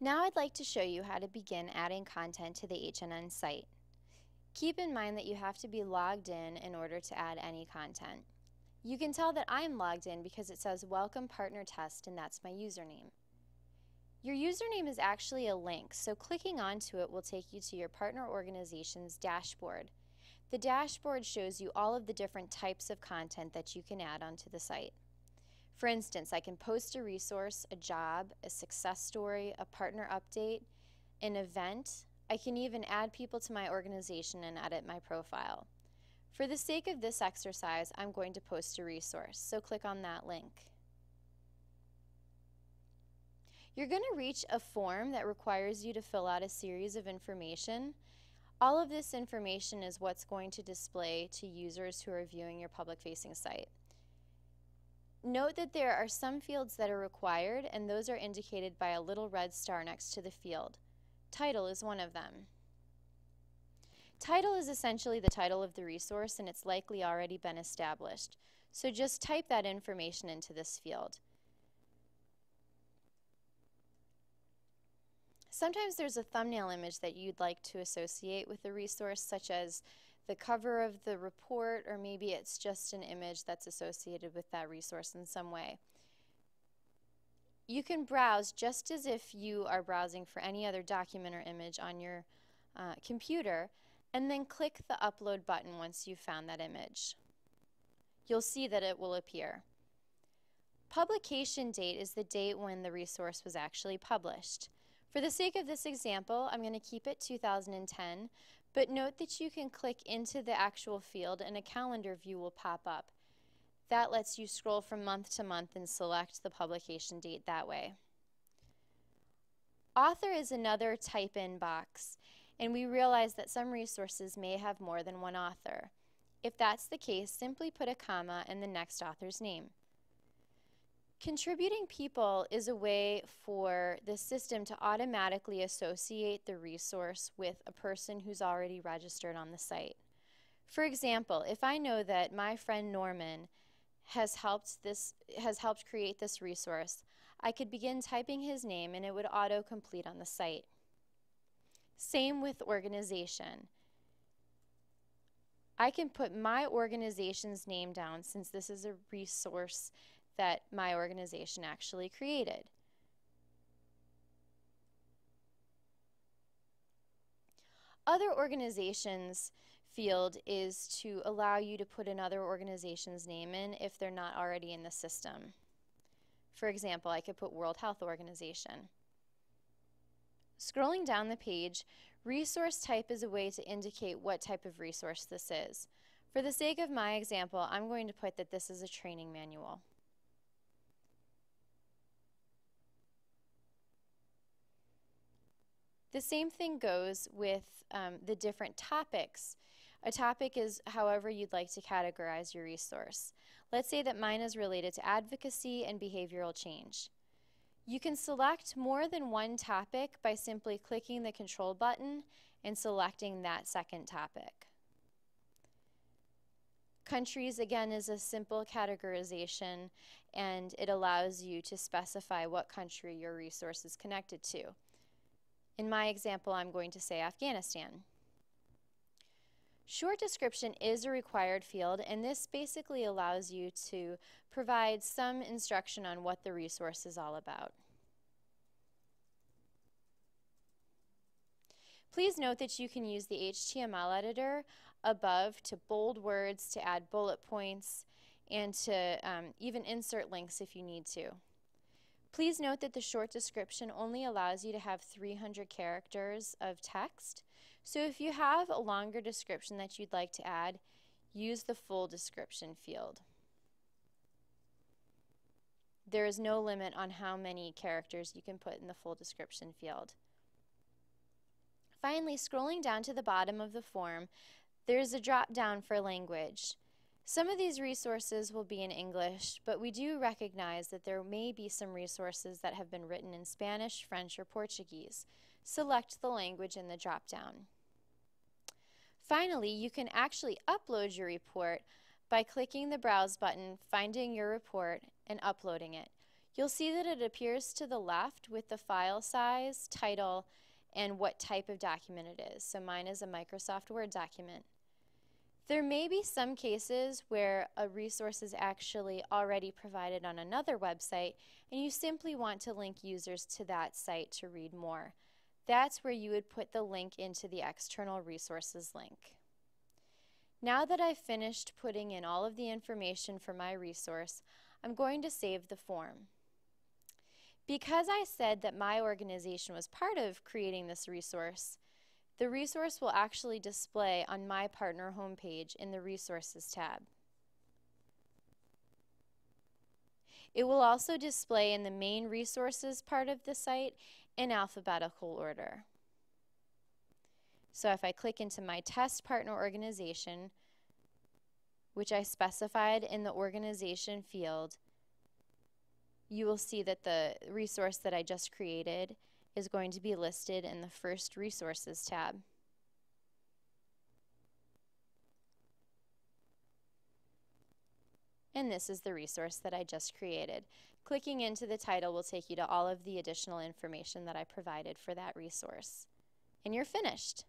Now I'd like to show you how to begin adding content to the HNN site. Keep in mind that you have to be logged in order to add any content. You can tell that I'm logged in because it says Welcome Partner Test, and that's my username. Your username is actually a link, so clicking onto it will take you to your partner organization's dashboard. The dashboard shows you all of the different types of content that you can add onto the site. For instance, I can post a resource, a job, a success story, a partner update, an event. I can even add people to my organization and edit my profile. For the sake of this exercise, I'm going to post a resource, so click on that link. You're going to reach a form that requires you to fill out a series of information. All of this information is what's going to display to users who are viewing your public-facing site. Note that there are some fields that are required, and those are indicated by a little red star next to the field. Title is one of them. Title is essentially the title of the resource, and it's likely already been established. So just type that information into this field. Sometimes there's a thumbnail image that you'd like to associate with the resource, such as the cover of the report, or maybe it's just an image that's associated with that resource in some way. You can browse just as if you are browsing for any other document or image on your computer, and then click the upload button once you've found that image. You'll see that it will appear. Publication date is the date when the resource was actually published. For the sake of this example, I'm going to keep it 2010, but note that you can click into the actual field and a calendar view will pop up. That lets you scroll from month to month and select the publication date that way. Author is another type-in box, and we realize that some resources may have more than one author. If that's the case, simply put a comma in the next author's name. Contributing people is a way for the system to automatically associate the resource with a person who's already registered on the site. For example, if I know that my friend Norman has helped create this resource, I could begin typing his name and it would auto-complete on the site. Same with organization. I can put my organization's name down since this is a resource that my organization actually created. Other organizations field is to allow you to put another organization's name in if they're not already in the system. For example, I could put World Health Organization. Scrolling down the page, resource type is a way to indicate what type of resource this is. For the sake of my example, I'm going to put that this is a training manual. The same thing goes with the different topics. A topic is however you'd like to categorize your resource. Let's say that mine is related to advocacy and behavioral change. You can select more than one topic by simply clicking the control button and selecting that second topic. Countries, again, is a simple categorization, and it allows you to specify what country your resource is connected to. In my example, I'm going to say Afghanistan. Short description is a required field, and this basically allows you to provide some instruction on what the resource is all about. Please note that you can use the HTML editor above to bold words, to add bullet points, and to even insert links if you need to. Please note that the short description only allows you to have 300 characters of text. So if you have a longer description that you'd like to add, use the full description field. There is no limit on how many characters you can put in the full description field. Finally, scrolling down to the bottom of the form, there's a drop down for language. Some of these resources will be in English, but we do recognize that there may be some resources that have been written in Spanish, French, or Portuguese. Select the language in the drop-down. Finally, you can actually upload your report by clicking the Browse button, finding your report, and uploading it. You'll see that it appears to the left with the file size, title, and what type of document it is. So mine is a Microsoft Word document. There may be some cases where a resource is actually already provided on another website and you simply want to link users to that site to read more. That's where you would put the link into the external resources link. Now that I've finished putting in all of the information for my resource, I'm going to save the form. Because I said that my organization was part of creating this resource, the resource will actually display on my partner homepage in the Resources tab. It will also display in the main resources part of the site in alphabetical order. So if I click into my test partner organization, which I specified in the organization field, you will see that the resource that I just created is going to be listed in the first Resources tab. And this is the resource that I just created. Clicking into the title will take you to all of the additional information that I provided for that resource. And you're finished.